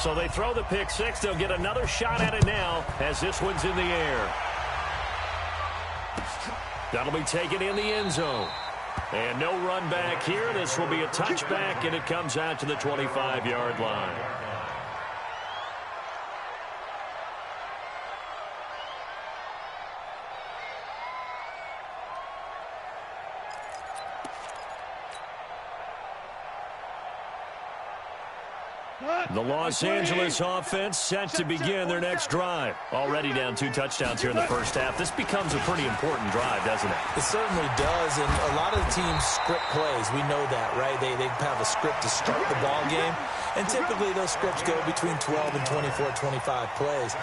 So they throw the pick six. They'll get another shot at it now as this one's in the air. That'll be taken in the end zone. And no run back here. This will be a touchback, and it comes out to the 25-yard line. The Los Angeles offense set to begin their next drive. Already down 2 touchdowns here in the first half. This becomes a pretty important drive, doesn't it? It certainly does, and a lot of the teams script plays. We know that, right? They have a script to start the ball game, and typically those scripts go between 12 and 24, 25 plays.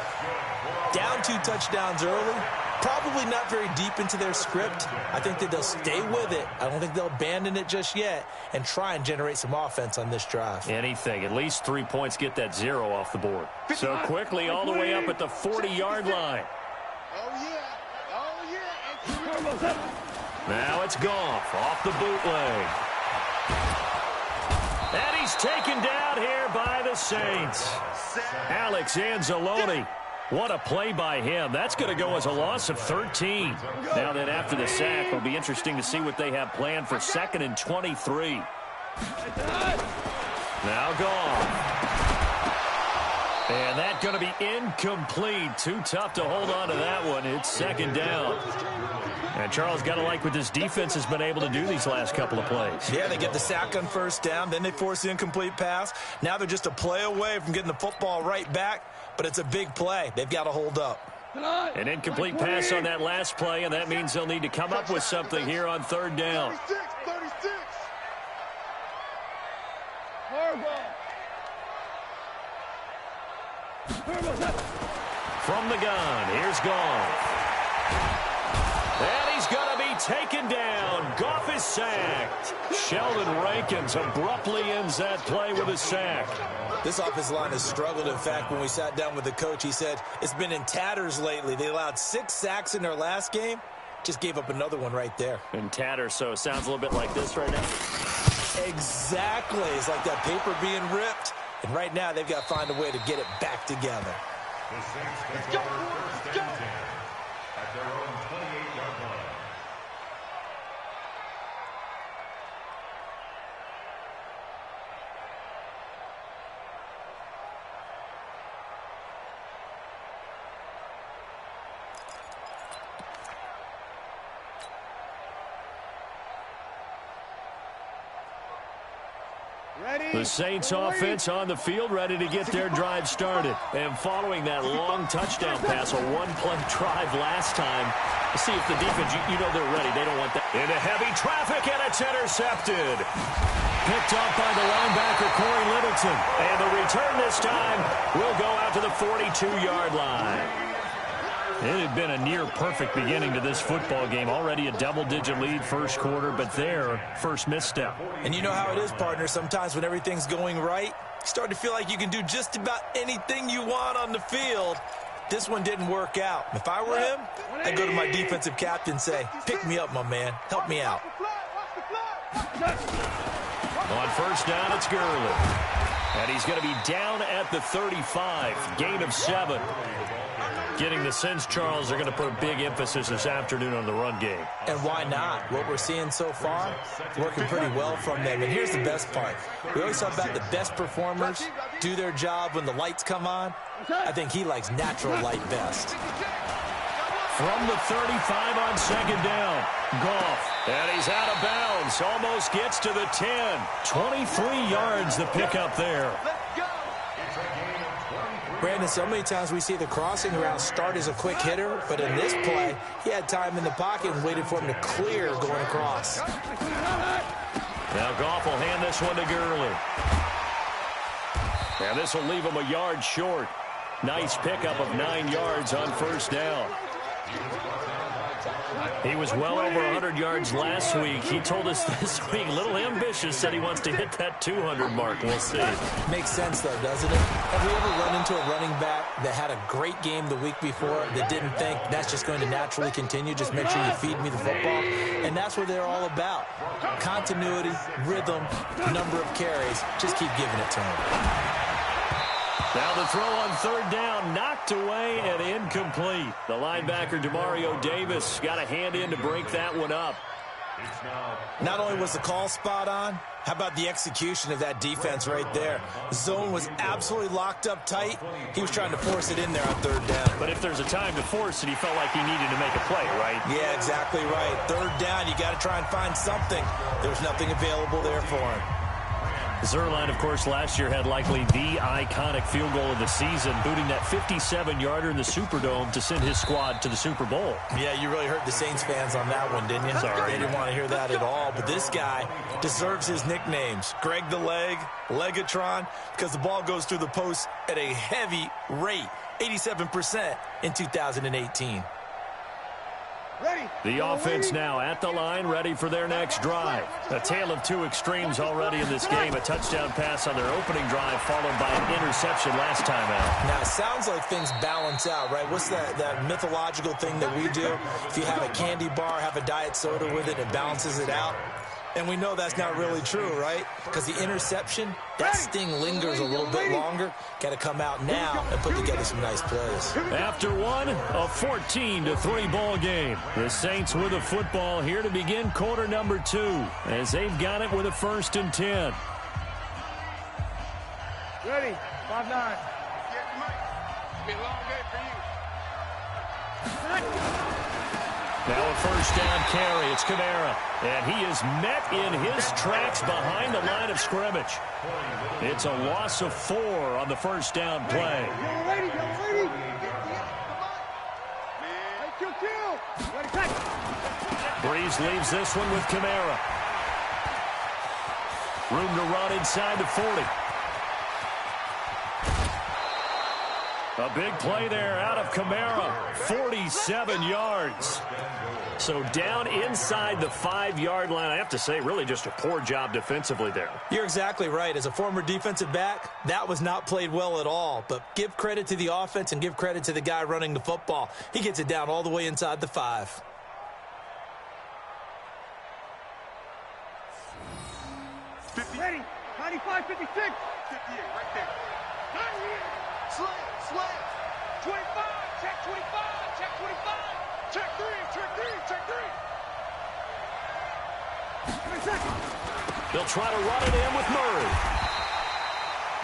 Down 2 touchdowns early, probably not very deep into their script. I think that they'll stay with it. I don't think they'll abandon it just yet and try and generate some offense on this drive. Anything. At least 3 points, get that 0 off the board. So quickly all the way up at the 40-yard line. Now it's Goff off the bootleg. And he's taken down here by the Saints. Alex Anzalone. What a play by him. That's going to go as a loss of 13. Now then, after the sack, it'll be interesting to see what they have planned for 2nd and 23. Now Goff. And that's going to be incomplete. Too tough to hold on to that one. It's 2nd down. And Charles, got to like what this defense has been able to do these last couple of plays. Yeah, they get the sack on 1st down, then they force the incomplete pass. Now they're just a play away from getting the football right back, but it's a big play. They've got to hold up. An incomplete pass on that last play, and that means they'll need to come up with something here on 3rd down. 36. From the gun, here's Goff. And he's going to be taken down. Goff is sacked. Sheldon Rankins abruptly ends that play with a sack. This offensive line has struggled. In fact, when we sat down with the coach, he said it's been in tatters lately. They allowed 6 sacks in their last game. Just gave up another one right there. In tatters, so it sounds a little bit like this right now. Exactly. It's like that paper being ripped. And right now, they've got to find a way to get it back together. Let's go. At their own 28-yard line. The Saints offense on the field, ready to get their drive started. And following that long touchdown pass, a one-play drive last time, let's see if the defense, you know they're ready. They don't want that. Into heavy traffic, and it's intercepted. Picked off by the linebacker, Corey Littleton. And the return this time will go out to the 42-yard line. It had been a near-perfect beginning to this football game. Already a double-digit lead first quarter, but their first misstep. And you know how it is, partner. Sometimes when everything's going right, you start to feel like you can do just about anything you want on the field. This one didn't work out. If I were him, I'd go to my defensive captain and say, pick me up, my man. Help me out. On 1st down, it's Gurley. And he's going to be down at the 35. Gain of 7. Getting the sense, Charles, they're going to put a big emphasis this afternoon on the run game. And why not? What we're seeing so far, working pretty well from them. And here's the best part. We always talk about the best performers do their job when the lights come on. I think he likes natural light best. From the 35 on 2nd down, Goff. And he's out of bounds. Almost gets to the 10. 23 yards the pickup there. Brandon, so many times we see the crossing route start as a quick hitter, but in this play, he had time in the pocket and waited for him to clear going across. Now Goff will hand this one to Gurley. And this will leave him a yard short. Nice pickup of 9 yards on 1st down. He was well over 100 yards last week. He told us this week, a little ambitious, said he wants to hit that 200 mark. We'll see. Makes sense, though, doesn't it? Have we ever run into a running back that had a great game the week before that didn't think that's just going to naturally continue? Just make sure you feed me the football. And that's what they're all about. Continuity, rhythm, number of carries. Just keep giving it to him. Now the throw on third down, knocked away and incomplete. The linebacker, Demario Davis, got a hand in to break that one up. Not only was the call spot on, how about the execution of that defense right there? The zone was absolutely locked up tight. He was trying to force it in there on third down. But if there's a time to force it, he felt like he needed to make a play, right? Yeah, exactly right. Third down, you got to try and find something. There's nothing available there for him. Zerline, of course, last year had likely the iconic field goal of the season, booting that 57-yarder in the Superdome to send his squad to the Super Bowl. Yeah, you really hurt the Saints fans on that one, didn't you? Sorry. They didn't want to hear that at all. But this guy deserves his nicknames. Greg the Leg, Legatron, because the ball goes through the post at a heavy rate, 87% in 2018. The offense now at the line, ready for their next drive. A tale of two extremes already in this game. A touchdown pass on their opening drive, followed by an interception last time out. Now, it sounds like things balance out, right? What's that mythological thing that we do? If you have a candy bar, have a diet soda with it, it balances it out. And we know that's not really true, right? Because the interception, that sting lingers a little bit longer. Got to come out now and put together some nice plays. After one, a 14-3 ball game. The Saints with the football here to begin quarter number 2, as they've got it with a 1st and 10. Ready, 5-9. Be a long day for you. Now a first down carry. It's Kamara. And he is met in his tracks behind the line of scrimmage. It's a loss of 4 on the first down play. Y'all ready? Ready, take. Breeze leaves this one with Kamara. Room to run inside the 40. A big play there out of Kamara. 47 yards. So down inside the 5-yard line. I have to say, really just a poor job defensively there. You're exactly right. As a former defensive back, that was not played well at all. But give credit to the offense and give credit to the guy running the football. He gets it down all the way inside the 5. Ready, 95, 56. 58, right there. Slam. 25, check 25, check 25. Check 3, check 3, check 3. 3 seconds. They'll try to run it in with Murray.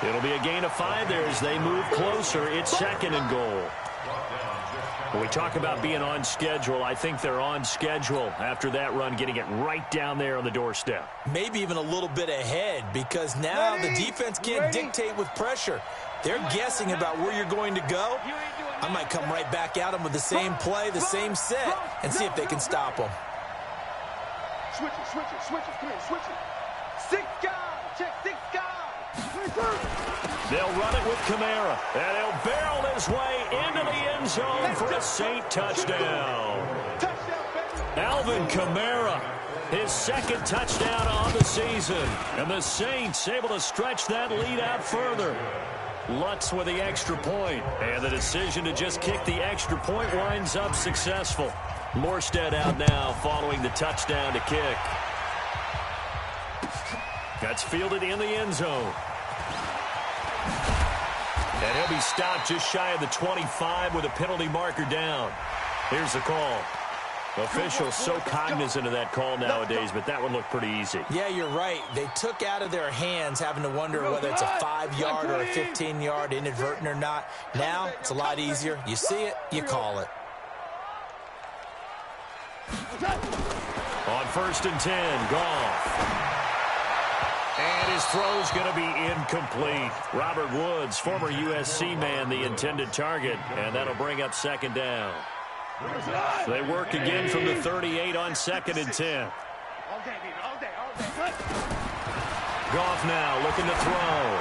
It'll be a gain of 5 there as they move closer. It's 2nd and goal. When we talk about being on schedule, I think they're on schedule after that run, getting it right down there on the doorstep. Maybe even a little bit ahead, because now the defense can't dictate with pressure. They're guessing about where you're going to go. I might come right back at them with the same play, the same set, and see if they can stop them. Switch it. Come here, switch it. 6 guys. Check 6 guys. They'll run it with Kamara, and he'll barrel his way into the end zone for a Saint touchdown. Alvin Kamara, his 2nd touchdown on the season, and the Saints able to stretch that lead out further. Lutz with the extra point, and the decision to just kick the extra point winds up successful. Morstead out now following the touchdown to kick. That's fielded in the end zone. And he'll be stopped just shy of the 25 with a penalty marker down. Here's the call. Officials so cognizant of that call nowadays, but that one looked pretty easy. Yeah, you're right. They took out of their hands having to wonder whether it's a 5-yard or a 15-yard, inadvertent or not. Now, it's a lot easier. You see it, you call it. On 1st and 10, Goff. And his throw's going to be incomplete. Robert Woods, former USC man, the intended target, and that'll bring up 2nd down. They work again from the 38 on 2nd and 10. All day. Goff now looking to throw.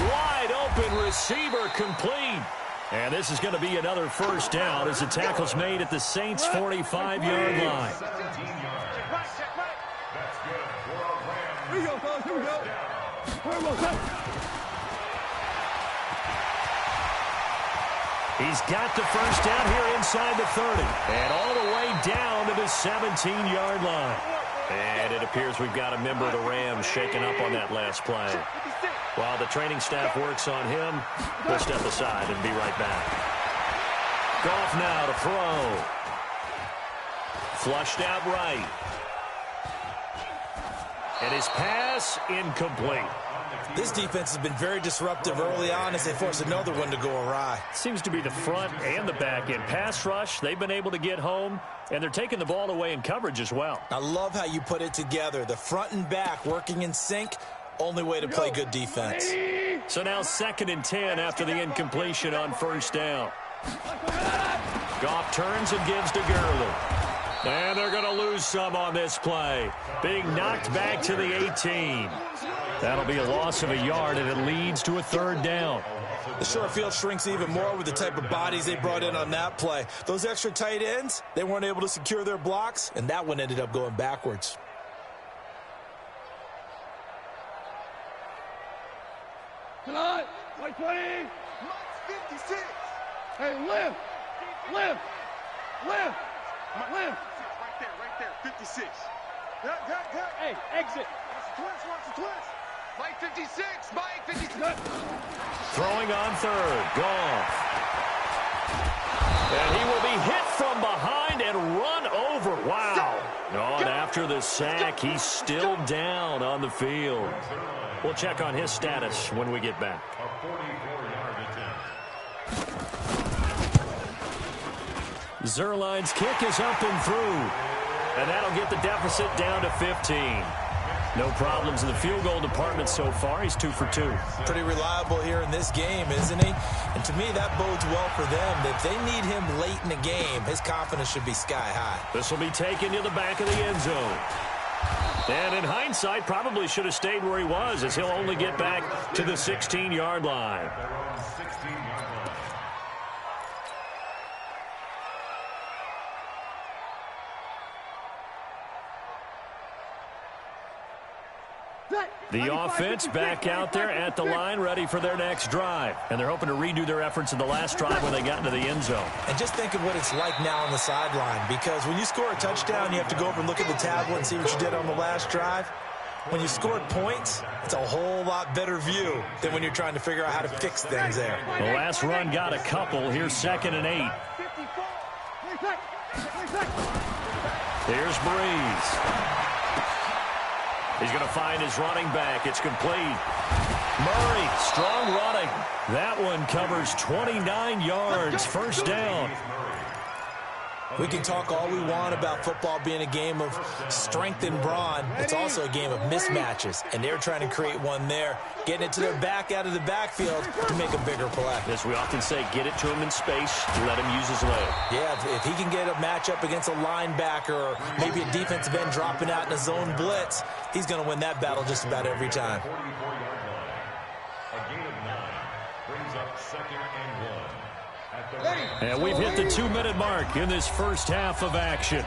Wide open receiver complete. And this is going to be another 1st down as the tackle's made at the Saints' 45-yard line. Here we go, fellas. Here we go. He's got the 1st down here inside the 30. And all the way down to the 17-yard line. And it appears we've got a member of the Rams shaken up on that last play. While the training staff works on him, we'll step aside and be right back. Goff now to throw. Flushed out right. And his pass incomplete. This defense has been very disruptive early on as they force another one to go awry. Seems to be the front and the back end. Pass rush, they've been able to get home, and they're taking the ball away in coverage as well. I love how you put it together. The front and back working in sync, only way to play good defense. So now 2nd and 10 after the incompletion on first down. Goff turns and gives to Gurley. And they're going to lose some on this play. Being knocked back to the 18. That'll be a loss of a yard, and it leads to a 3rd down. The short field shrinks even more with the type of bodies they brought in on that play. Those extra tight ends, they weren't able to secure their blocks, and that one ended up going backwards. Come on, 120. Mike's 56. Hey, lift. Lift. Lift. Lift. Right there, 56. Hey, exit. Watch the twist. Mike 56, Mike 56. Throwing on 3rd, Goff. And he will be hit from behind and run over. Wow. And after the sack, he's still down on the field. We'll check on his status when we get back. Zerline's kick is up and through. And that'll get the deficit down to 15. No problems in the field goal department so far. He's 2 for 2. Pretty reliable here in this game, isn't he? And to me, that bodes well for them. If they need him late in the game, his confidence should be sky high. This will be taken to the back of the end zone. And in hindsight, probably should have stayed where he was, as he'll only get back to the 16-yard line. The offense back out there at the line, ready for their next drive. And they're hoping to redo their efforts in the last drive when they got into the end zone. And just think of what it's like now on the sideline, because when you score a touchdown, you have to go over and look at the tablet and see what you did on the last drive. When you scored points, it's a whole lot better view than when you're trying to figure out how to fix things there. The last run got a couple. Here's 2nd and 8. Here's Breeze. He's going to find his running back. It's complete. Murray, strong running. That one covers 29 yards. First down. We can talk all we want about football being a game of strength and brawn. It's also a game of mismatches, and they're trying to create one there, getting it to their back out of the backfield to make a bigger play. As we often say, get it to him in space, let him use his leg. Yeah, if he can get a matchup against a linebacker or maybe a defensive end dropping out in a zone blitz, he's going to win that battle just about every time. A gain of 9 brings up 2nd and 1. And we've hit the 2-minute mark in this first half of action.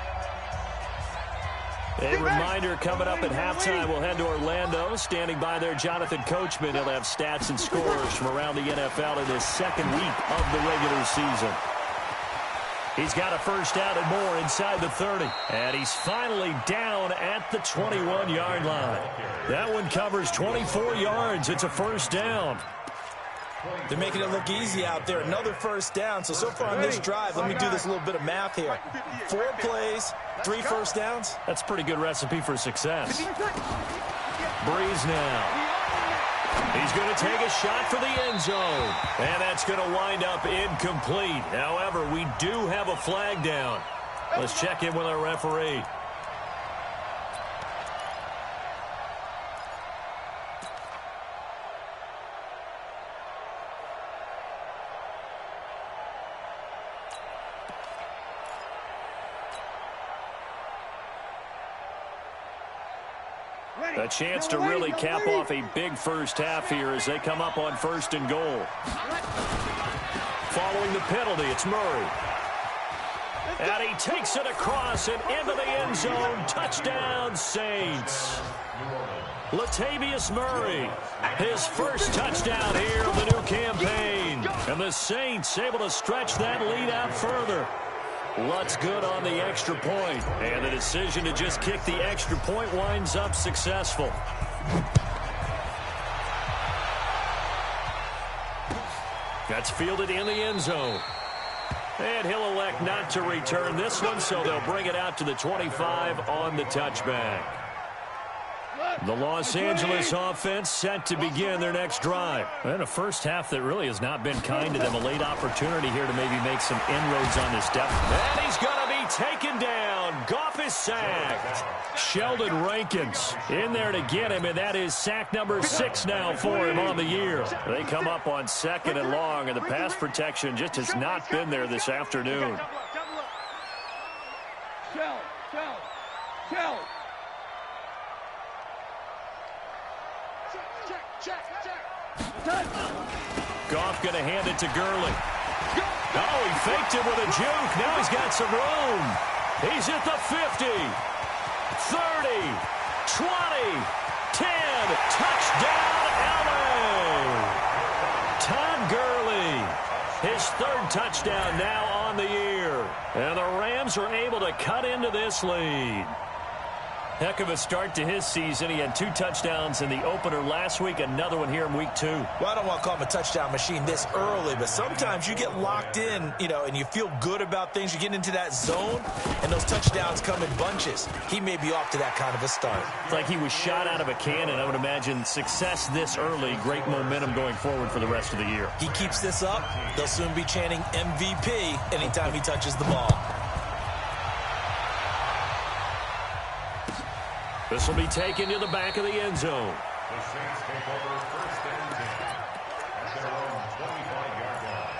A reminder coming up at halftime, we'll head to Orlando. Standing by there, Jonathan Coachman. He'll have stats and scores from around the NFL in his 2nd week of the regular season. He's got a first down and more inside the 30. And he's finally down at the 21-yard line. That one covers 24 yards. It's a first down. They're making it look easy out there. Another first down. So far on this drive, let me do this little bit of math here. 4 plays, 3 first downs. That's a pretty good recipe for success. Breeze now. He's going to take a shot for the end zone. And that's going to wind up incomplete. However, we do have a flag down. Let's check in with our referee. A chance to really cap off a big first half here as they come up on 1st and goal. Following the penalty, it's Murray. And he takes it across and into the end zone. Touchdown, Saints. Latavius Murray, his first touchdown here of the new campaign. And the Saints able to stretch that lead out further. Lutz good on the extra point, and the decision to just kick the extra point winds up successful. That's fielded in the end zone. And he'll elect not to return this one, so they'll bring it out to the 25 on the touchback. The Los Angeles offense set to begin their next drive. And a first half that really has not been kind to them. A late opportunity here to maybe make some inroads on this depth. And he's going to be taken down. Goff is sacked. Sheldon Rankins in there to get him, and that is sack number 6 now for him on the year. They come up on 2nd and long, and the pass protection just has not been there this afternoon. Goff going to hand it to Gurley. Oh, he faked it with a juke. Now he's got some room. He's at the 50, 30, 20, 10. Touchdown, LA. Todd Gurley, his 3rd touchdown now on the year. And the Rams are able to cut into this lead. Heck of a start to his season. He had 2 touchdowns in the opener last week, another one here in week 2. Well, I don't want to call him a touchdown machine this early, but sometimes you get locked in, and you feel good about things. You get into that zone, and those touchdowns come in bunches. He may be off to that kind of a start. It's like he was shot out of a cannon. I would imagine success this early, great momentum going forward for the rest of the year. He keeps this up, they'll soon be chanting MVP anytime he touches the ball. This will be taken to the back of the end zone. The Saints take over 1st and 10 at their own 25-yard line.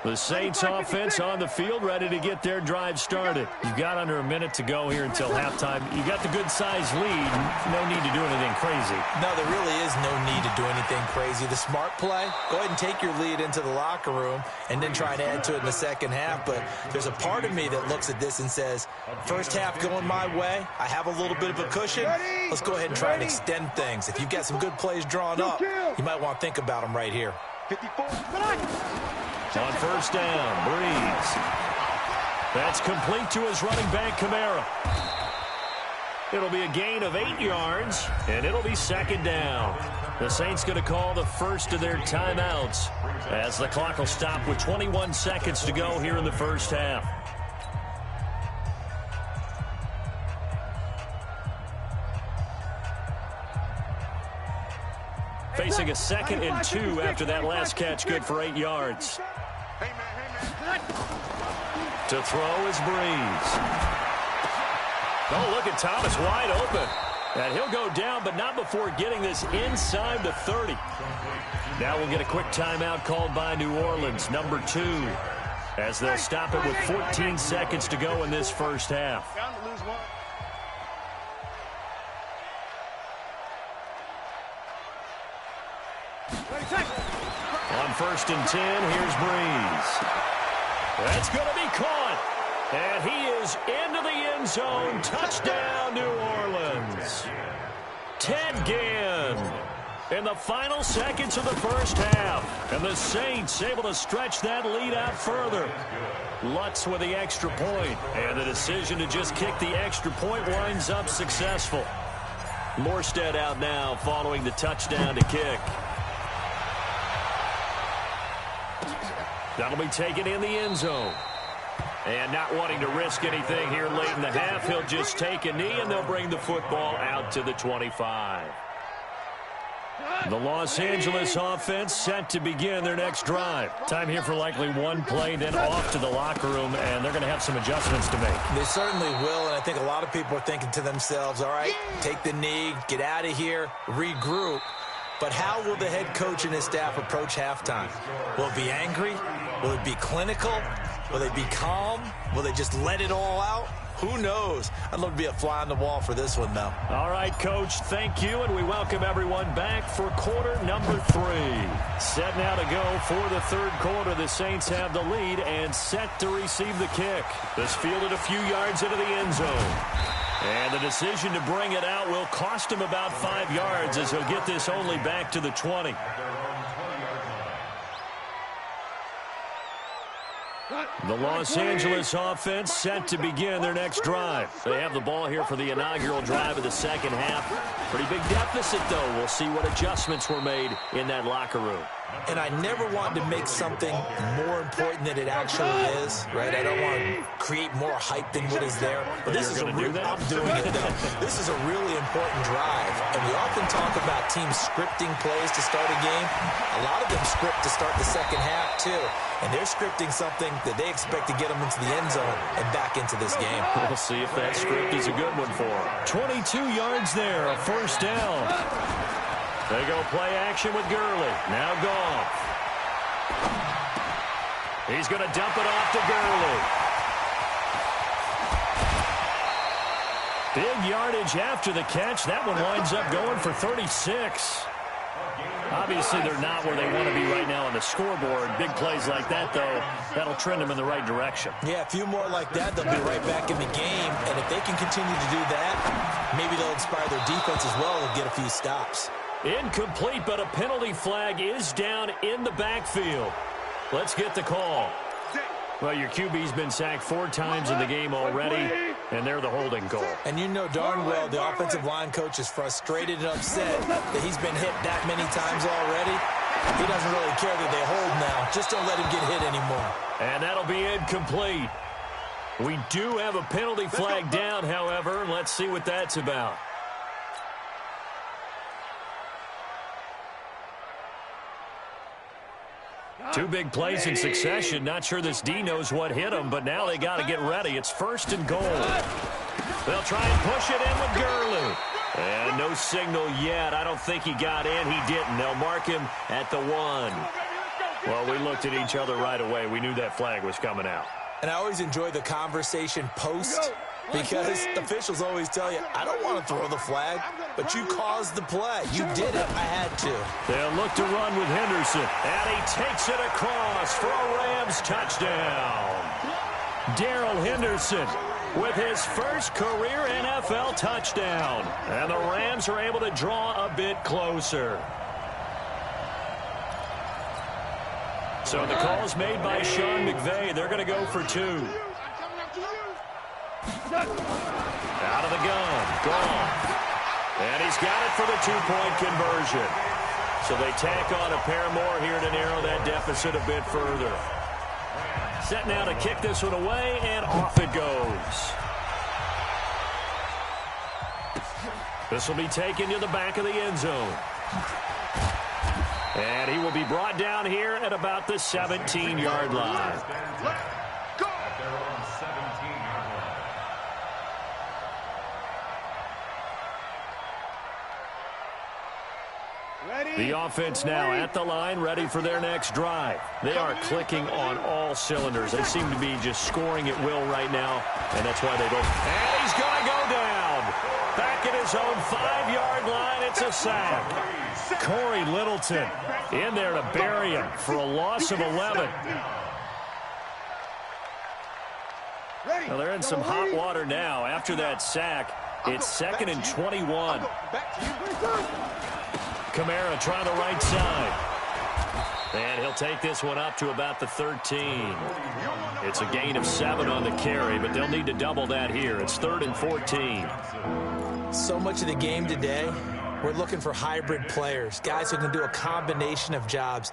The Saints offense on the field, ready to get their drive started. You've got under a minute to go here until halftime. You got the good-sized lead. No need to do anything crazy. No, there really is no need to do anything crazy. The smart play, go ahead and take your lead into the locker room and then try and add to it in the second half. But there's a part of me that looks at this and says, first half going my way, I have a little bit of a cushion. Let's go ahead and try and extend things. If you've got some good plays drawn up, you might want to think about them right here. 54. On first down, Breeze. That's complete to his running back, Kamara. It'll be a gain of 8 yards, and it'll be 2nd down. The Saints going to call the first of their timeouts as the clock will stop with 21 seconds to go here in the first half. Facing a 2nd and 2 after that last catch, good for 8 yards. To throw is Breeze. Oh, look at Thomas wide open. And he'll go down, but not before getting this inside the 30. Now we'll get a quick timeout called by New Orleans, number 2, as they'll stop it with 14 seconds to go in this first half. On 1st and 10, here's Breeze. That's going to be caught. And he is into the end zone. Touchdown, New Orleans. Ted Ginn in the final seconds of the first half. And the Saints able to stretch that lead out further. Lutz with the extra point. And the decision to just kick the extra point winds up successful. Morstead out now following the touchdown to kick. That'll be taken in the end zone. And not wanting to risk anything here late in the half, he'll just take a knee, and they'll bring the football out to the 25. The Los Angeles offense set to begin their next drive. Time here for likely one play, then off to the locker room, and they're going to have some adjustments to make. They certainly will, and I think a lot of people are thinking to themselves, all right, take the knee, get out of here, regroup. But how will the head coach and his staff approach halftime? Will it be angry? Will it be clinical? Will they be calm? Will they just let it all out? Who knows? I'd love to be a fly on the wall for this one, though. All right, Coach, thank you, and we welcome everyone back for quarter number 3. Set now to go for the third quarter. The Saints have the lead and set to receive the kick. This fielded a few yards into the end zone. And the decision to bring it out will cost him about 5 yards as he'll get this only back to the 20. The Los Angeles offense set to begin their next drive. They have the ball here for the inaugural drive of the second half. Pretty big deficit, though. We'll see what adjustments were made in that locker room. And I never want to make something more important than it actually is, right? I don't want to create more hype than what is there. But this is I'm doing it, though. This is a really important drive. And we often talk about teams scripting plays to start a game. A lot of them script to start the second half, too. And they're scripting something that they expect to get them into the end zone and back into this game. We'll see if that script is a good one for them. 22 yards there, a first down. They go play action with Gurley. Now Goff. He's going to dump it off to Gurley. Big yardage after the catch. That one winds up going for 36. Obviously, they're not where they want to be right now on the scoreboard. Big plays like that, though, that'll trend them in the right direction. Yeah, a few more like that, they'll be right back in the game. And if they can continue to do that, maybe they'll inspire their defense as well and get a few stops. Incomplete, but a penalty flag is down in the backfield. Let's get the call. Well, your QB's been sacked 4 times in the game already, and they're the holding goal. And you know darn well the offensive line coach is frustrated and upset that he's been hit that many times already. He doesn't really care that they hold now. Just don't let him get hit anymore. And that'll be incomplete. We do have a penalty flag down, however. Let's see what that's about. Two big plays in succession. Not sure this D knows what hit him, but now they got to get ready. It's 1st and goal. They'll try and push it in with Gurley. And no signal yet. I don't think he got in. He didn't. They'll mark him at the 1. Well, we looked at each other right away. We knew that flag was coming out. And I always enjoy the conversation post because officials always tell you, I don't want to throw the flag, but you caused the play. You did it. I had to. They'll look to run with Henderson. And he takes it across for a Rams touchdown. Darrell Henderson with his first career NFL touchdown. And the Rams are able to draw a bit closer. So the call's made by Sean McVay. They're going to go for 2. Out of the gun. Goff. And he's got it for the 2-point conversion. So they tack on a pair more here to narrow that deficit a bit further. Set now to kick this one away, and off it goes. This will be taken to the back of the end zone. And he will be brought down here at about the 17-yard line. The offense now at the line, ready for their next drive. They are clicking on all cylinders. They seem to be just scoring at will right now, and that's why they don't. And he's going to go down. Back at his own 5-yard line, it's a sack. Corey Littleton in there to bury him for a loss of 11. Well, they're in some hot water now. After that sack, it's 2nd and 21. Kamara trying the right side. And he'll take this one up to about the 13. It's a gain of 7 on the carry, but they'll need to double that here. It's 3rd and 14. So much of the game today, we're looking for hybrid players, guys who can do a combination of jobs.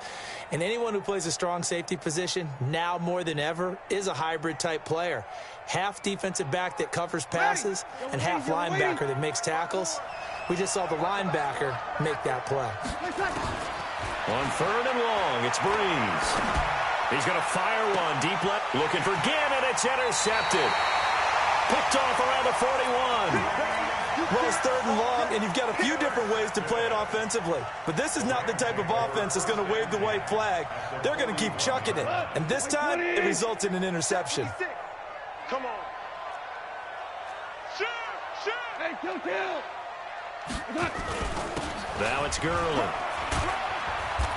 And anyone who plays a strong safety position, now more than ever, is a hybrid-type player. Half defensive back that covers passes and half linebacker that makes tackles. We just saw the linebacker make that play. On 3rd and long, it's Breeze. He's going to fire one deep left. Looking for Gannon. It's intercepted. Picked off around the 41. Well, it's 3rd and long, and you've got a few different ways to play it offensively. But this is not the type of offense that's going to wave the white flag. They're going to keep chucking it. And this time, it results in an interception. Come on. Shoot! Hey, kill! Now it's Gurley.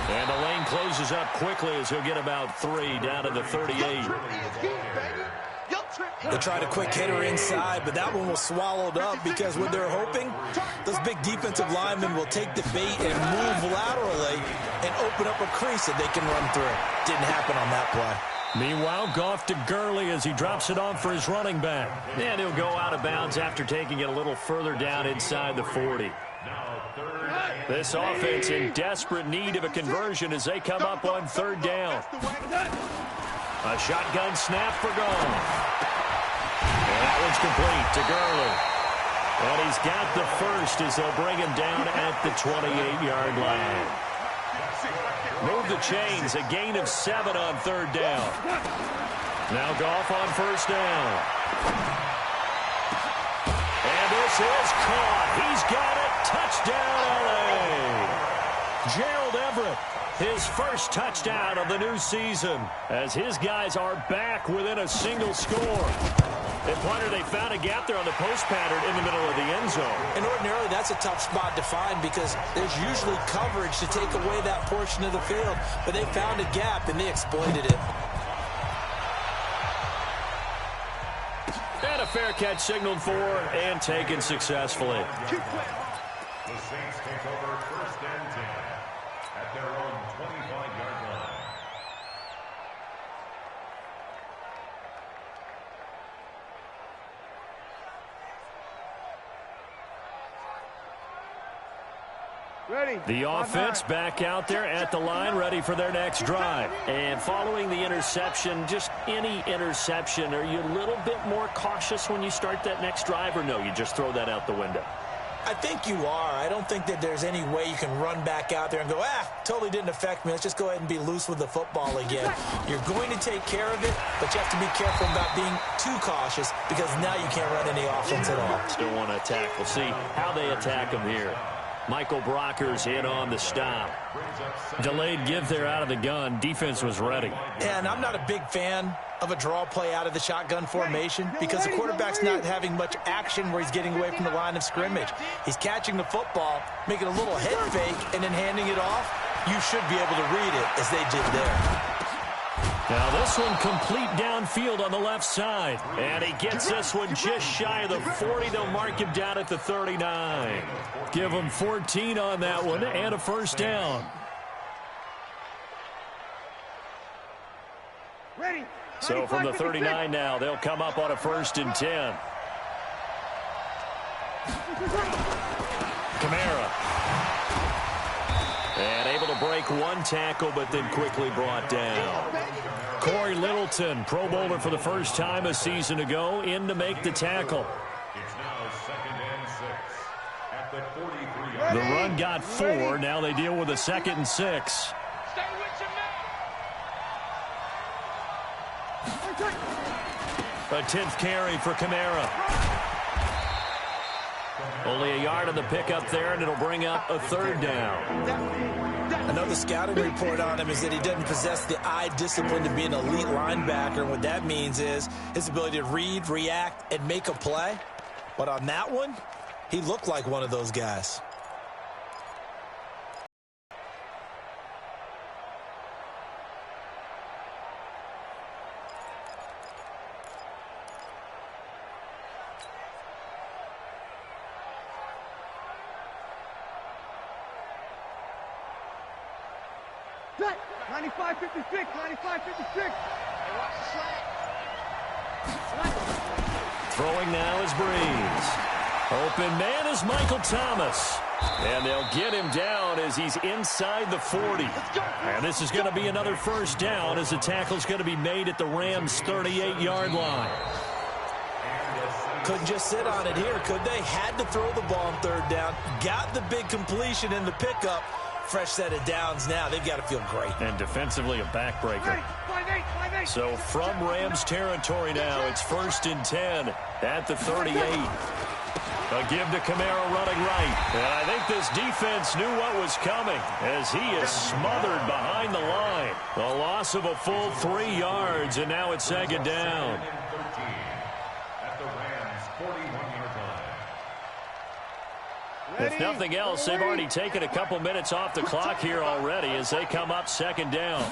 And the lane closes up quickly as he'll get about 3 down to the 38. They tried a quick hitter inside, but that one was swallowed up because what they're hoping, those big defensive linemen will take the bait and move laterally and open up a crease that they can run through. Didn't happen on that play. Meanwhile, Goff to Gurley as he drops it on for his running back. And he'll go out of bounds after taking it a little further down inside the 40. This offense in desperate need of a conversion as they come up on third down. A shotgun snap for Goff. And that one's complete to Gurley. And he's got the first as they'll bring him down at the 28-yard line. Move the chains, a gain of 7 on third down. Now Goff on first down. And this is caught. He's got it. Touchdown, L.A. Gerald Everett, his first touchdown of the new season, as his guys are back within a single score. And Pointer, they found a gap there on the post pattern in the middle of the end zone. And ordinarily, that's a tough spot to find because there's usually coverage to take away that portion of the field. But they found a gap, and they exploited it. And a fair catch signaled for and taken successfully. The Saints take over first and 10 at their own 25-yard line. Ready. The offense back out there at the line, ready for their next drive. And following the interception, just any interception, are you a little bit more cautious when you start that next drive, or no, you just throw that out the window? I think you are. I don't think that there's any way you can run back out there and go, totally didn't affect me. Let's just go ahead and be loose with the football again. You're going to take care of it, but you have to be careful about being too cautious because now you can't run any offense at all. Still want to attack. We'll see how they attack him here. Michael Brocker's in on the stop. Delayed give there out of the gun. Defense was ready. And I'm not a big fan of a draw play out of the shotgun formation because the quarterback's not having much action where he's getting away from the line of scrimmage. He's catching the football, making a little head fake, and then handing it off. You should be able to read it as they did there. Now this one complete downfield on the left side. And he gets this one just shy of the 40. They'll mark him down at the 39. Give him 14 on that one and a first down. Ready. So from the 39 now, they'll come up on a first and 10. Kamara. And able to break one tackle, but then quickly brought down. Corey Littleton, Pro Bowler for the first time a season ago, in to make the tackle. It's now 2nd and 6 at the 43-yard The run got 4. Now they deal with a 2nd and 6. Stay with your man. A 10th carry for Kamara. Only a yard on the pickup there, and it'll bring up a third down. Another scouting report on him is that he doesn't possess the eye discipline to be an elite linebacker. And what that means is his ability to read, react, and make a play. But on that one, he looked like one of those guys. Set. 95-56. 95-56. Throwing now is Breeze. Open man is Michael Thomas. And they'll get him down as he's inside the 40. And this is going to be another first down as the tackle's going to be made at the Rams' 38-yard line. Couldn't just sit on it here, could they? Had to throw the ball on third down. Got the big completion in the pickup. Fresh set of downs now. They've got to feel great. And defensively a backbreaker. So from Rams territory now, it's 1st and 10 at the 38. A give to Kamara running right. And I think this defense knew what was coming as he is smothered behind the line. The loss of a full 3 yards, and now it's 2nd down. at the Rams' 41-yard line. If nothing else, they've already taken a couple minutes off the clock here already as they come up 2nd down.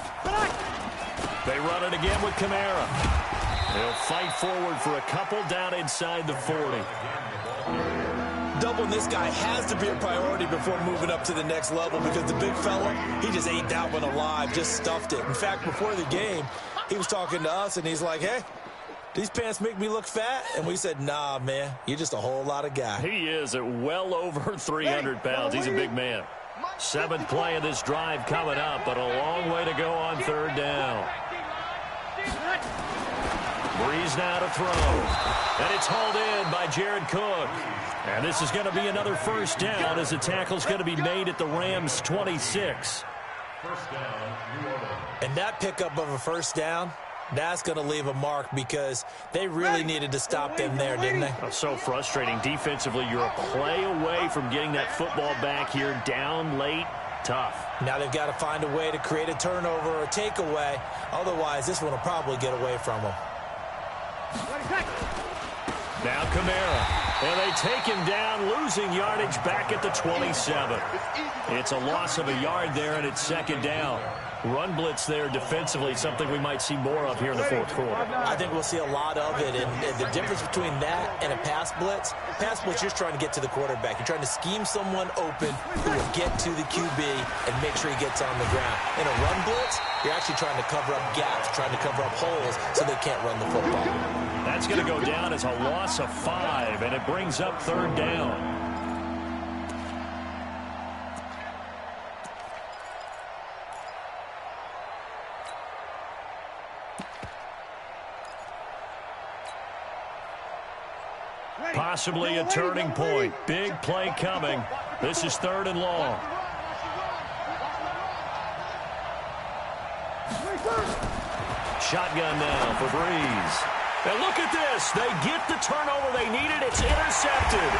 They run it again with Kamara. They'll fight forward for a couple down inside the 40. Doubling this guy has to be a priority before moving up to the next level because the big fella, he just ate that one alive, just stuffed it. In fact, before the game, He was talking to us, and he's like, hey, these pants make me look fat? And we said, nah, man, you're just a whole lot of guy. He is at well over 300 pounds. He's a big man. 7th play of this drive coming up, but a long way to go on 3rd down. Breeze now to throw. And it's hauled in by Jared Cook. And this is going to be another 1st down as the tackle's going to be made at the Rams' 26. And that pickup of a 1st down, that's going to leave a mark because they really needed to stop them there, didn't they? Oh, so frustrating. Defensively, you're a play away from getting that football back here down late. Tough. Now they've got to find a way to create a turnover or a takeaway. Otherwise, this one will probably get away from them. Now Kamara. And they take him down, losing yardage back at the 27. It's a loss of a yard there, and it's 2nd down. Run blitz there defensively, something we might see more of here in the 4th quarter. I think we'll see a lot of it, and the difference between that and a pass blitz, you're just trying to get to the quarterback. You're trying to scheme someone open who will get to the QB and make sure he gets on the ground. In a run blitz, you're actually trying to cover up gaps, trying to cover up holes so they can't run the football. That's going to go down as a loss of 5, and it brings up 3rd down. Possibly a turning point. Big play coming. This is 3rd and long. Shotgun now for Breeze. And look at this. They get the turnover they needed. It's intercepted.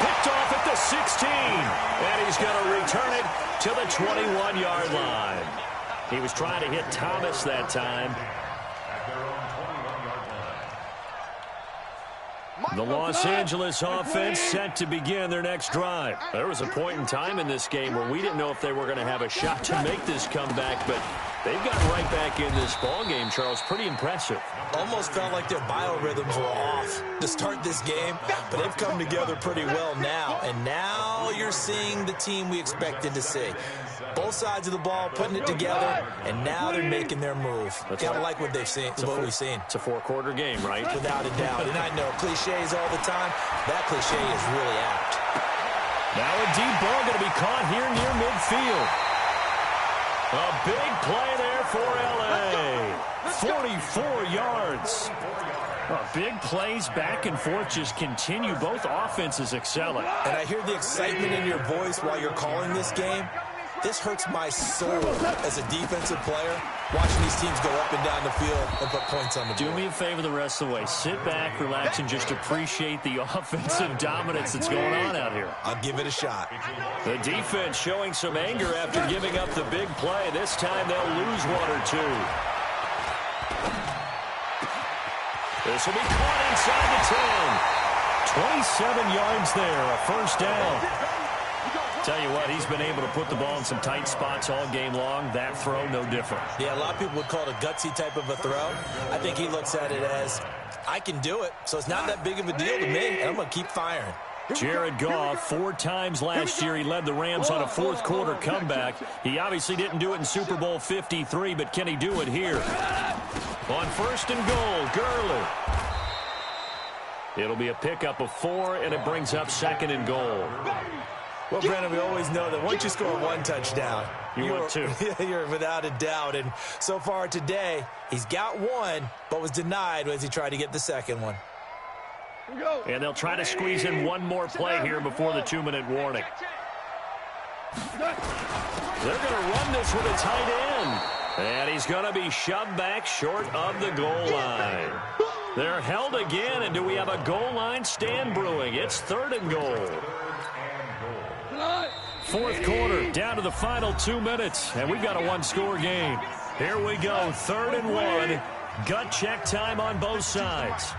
Picked off at the 16. And he's going to return it to the 21-yard line. He was trying to hit Thomas that time. The Los Angeles offense set to begin their next drive. There was a point in time in this game where we didn't know if they were going to have a shot to make this comeback, but they've gotten right back in this ball game, Charles. Pretty impressive. Almost felt like their biorhythms were off to start this game, but they've come together pretty well now. And now you're seeing the team we expected to see. Both sides of the ball putting it together, and now they're making their move. Kind of like what they've seen. What we've seen. It's a 4-quarter game, right? Without a doubt. And I know cliches all the time. That cliche is really apt. Now a deep ball going to be caught here near midfield. A big play there for L.A. 44 yards. Big plays back and forth just continue. Both offenses excelling. And I hear the excitement in your voice while you're calling this game. This hurts my soul as a defensive player, watching these teams go up and down the field and put points on the board. Do me a favor the rest of the way. Sit back, relax, and just appreciate the offensive dominance that's going on out here. I'll give it a shot. The defense showing some anger after giving up the big play. This time they'll lose 1 or 2. This will be caught inside the 10. 27 yards there, a 1st down. Tell you what, he's been able to put the ball in some tight spots all game long. That throw, no different. Yeah, a lot of people would call it a gutsy type of a throw. I think he looks at it as, I can do it, so it's not that big of a deal to me, and I'm going to keep firing. Jared Goff, 4 times last year he led the Rams on a 4th quarter comeback. He obviously didn't do it in Super Bowl 53, but can he do it here? On 1st and goal, Gurley. It'll be a pickup of 4, and it brings up 2nd and goal. Well, Brandon, we always know that once you score 1 touchdown, you're 2. You're without a doubt. And so far today, he's got 1, but was denied as he tried to get the 2nd one. And they'll try to squeeze in 1 more play here before the 2-minute warning. They're going to run this with a tight end. And he's going to be shoved back short of the goal line. They're held again, and do we have a goal line stand brewing? It's 3rd and goal. 4th quarter, down to the final 2 minutes, and we've got a 1-score game. Here we go, 3rd and 1. Gut check time on both sides.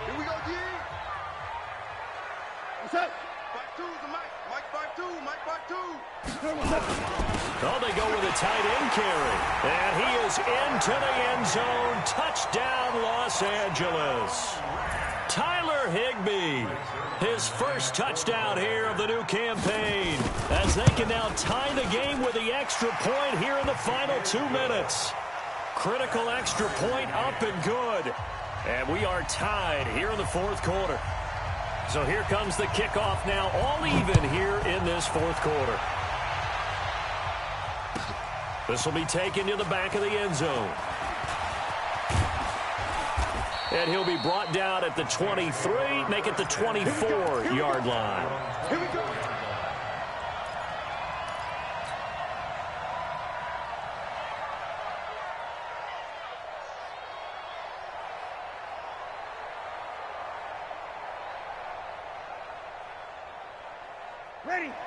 Here we go, D. What's up? 5-2 is the Mike. Mike 5-2. Mike 5-2. Oh, they go with a tight end carry. And he is into the end zone. Touchdown, Los Angeles. Tyler Higbee, his first touchdown here of the new campaign, as they can now tie the game with the extra point here in the final 2 minutes. Critical extra point up and good. And we are tied here in the fourth quarter. So here comes the kickoff now, all even here in this fourth quarter. This will be taken to the back of the end zone. And he'll be brought down at the 23, make it the 24-yard line. Here we go.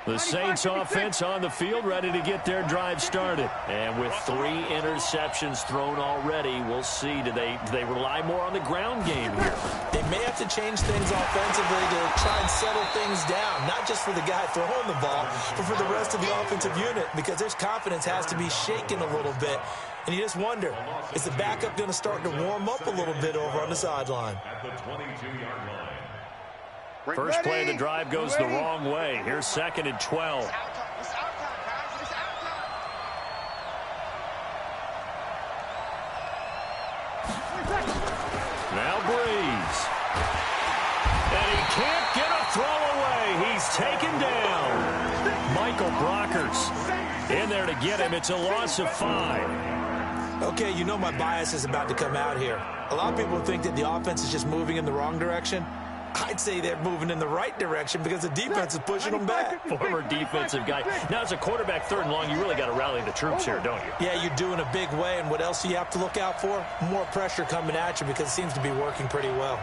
The Saints offense on the field, ready to get their drive started. And with 3 interceptions thrown already, we'll see. Do they rely more on the ground game here? They may have to change things offensively to try and settle things down, not just for the guy throwing the ball, but for the rest of the offensive unit, because their confidence has to be shaken a little bit. And you just wonder, is the backup going to start to warm up a little bit over on the sideline? At the 22-yard line. First play of the drive goes the wrong way. Here's 2nd and 12. It's our time, guys. It's our time. Now Breeze. And he can't get a throw away. He's taken down. Michael Brockers in there to get him. It's a loss of 5. Okay, you know my bias is about to come out here. A lot of people think that the offense is just moving in the wrong direction. I'd say they're moving in the right direction because the defense is pushing them back. Former defensive guy. Now, as a quarterback, 3rd and long, you really got to rally the troops here, don't you? Yeah, you do in a big way. And what else do you have to look out for? More pressure coming at you because it seems to be working pretty well.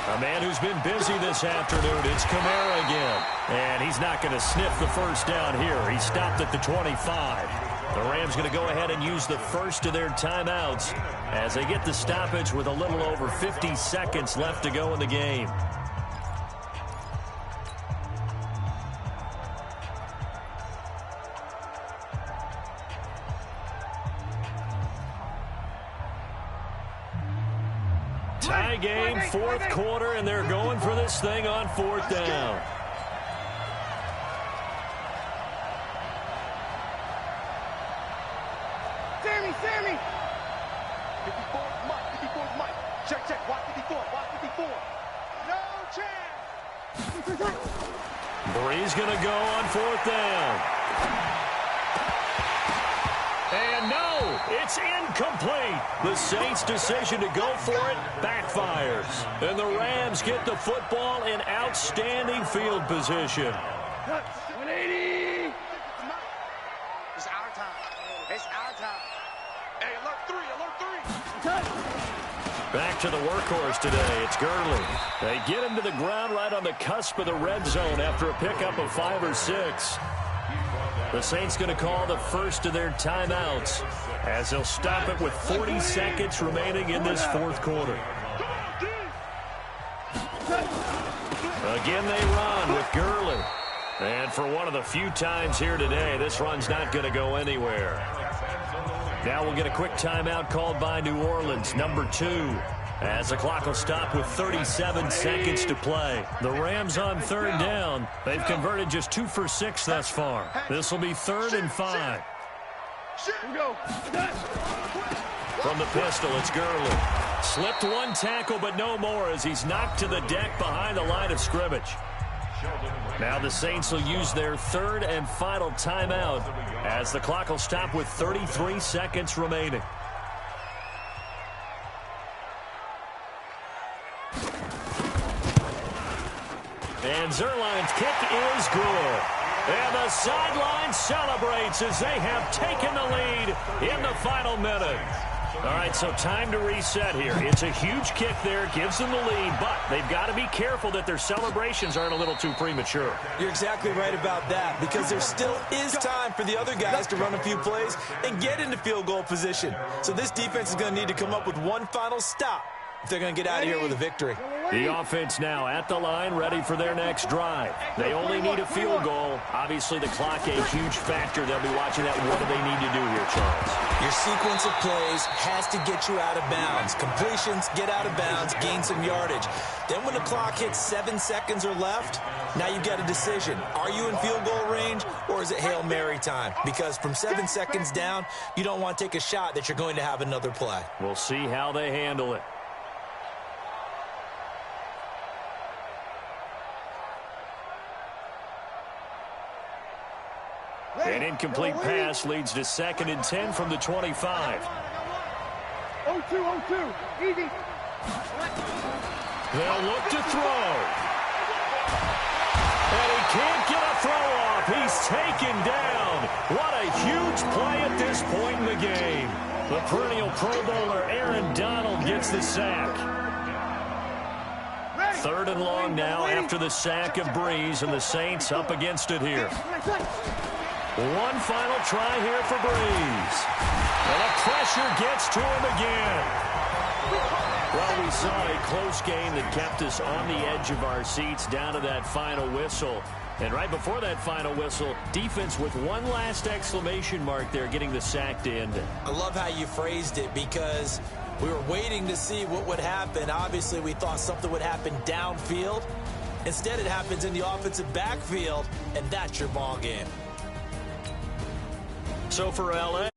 A man who's been busy this afternoon, it's Kamara again. And he's not going to sniff the first down here. He stopped at the 25. The Rams going to go ahead and use the first of their timeouts as they get the stoppage with a little over 50 seconds left to go in the game. Tie game, 4th quarter, and they're going for this thing on 4th down. Sammy! 54, Mike. 54's Mike. Check. Watch 54. No chance. Breeze going to go on 4th down. And no, it's incomplete. The Saints' decision to go for it backfires. And the Rams get the football in outstanding field position. 180. It's our time. It's our time. Hey, alert 3. Back to the workhorse today. It's Gurley. They get him to the ground right on the cusp of the red zone after a pickup of 5 or 6. The Saints going to call the first of their timeouts as they'll stop it with 40 seconds remaining in this 4th quarter. Again, they run with Gurley. And for one of the few times here today, this run's not going to go anywhere. Now we'll get a quick timeout called by New Orleans, number 2, as the clock will stop with 37 seconds to play. The Rams on 3rd down. They've converted just 2 for 6 thus far. This will be 3rd and 5. From the pistol, it's Gurley. Slipped one tackle, but no more as he's knocked to the deck behind the line of scrimmage. Now the Saints will use their 3rd and final timeout as the clock will stop with 33 seconds remaining. And Zerline's kick is good. And the sideline celebrates as they have taken the lead in the final minute. All right, so time to reset here. It's a huge kick there, gives them the lead, but they've got to be careful that their celebrations aren't a little too premature. You're exactly right about that, because there still is time for the other guys to run a few plays and get into field goal position. So this defense is going to need to come up with one final stop if they're going to get out of here with a victory. The offense now at the line, ready for their next drive. They only need a field goal. Obviously, the clock a huge factor. They'll be watching that. What do they need to do here, Charles? Your sequence of plays has to get you out of bounds. Completions, get out of bounds, gain some yardage. Then when the clock hits 7 seconds or left, now you've got a decision. Are you in field goal range, or is it Hail Mary time? Because from 7 seconds down, you don't want to take a shot that you're going to have another play. We'll see how they handle it. An incomplete pass leads to 2nd and 10 from the 25. 0-2, easy. They'll look to throw. And he can't get a throw off. He's taken down. What a huge play at this point in the game. The perennial Pro Bowler Aaron Donald gets the sack. 3rd and long now after the sack of Breeze, and the Saints up against it here. One final try here for Breeze. And the pressure gets to him again. Well, we saw a close game that kept us on the edge of our seats down to that final whistle. And right before that final whistle, defense with one last exclamation mark there, getting the sack to end it. I love how you phrased it, because we were waiting to see what would happen. Obviously, we thought something would happen downfield. Instead, it happens in the offensive backfield, and that's your ball game. So for LA.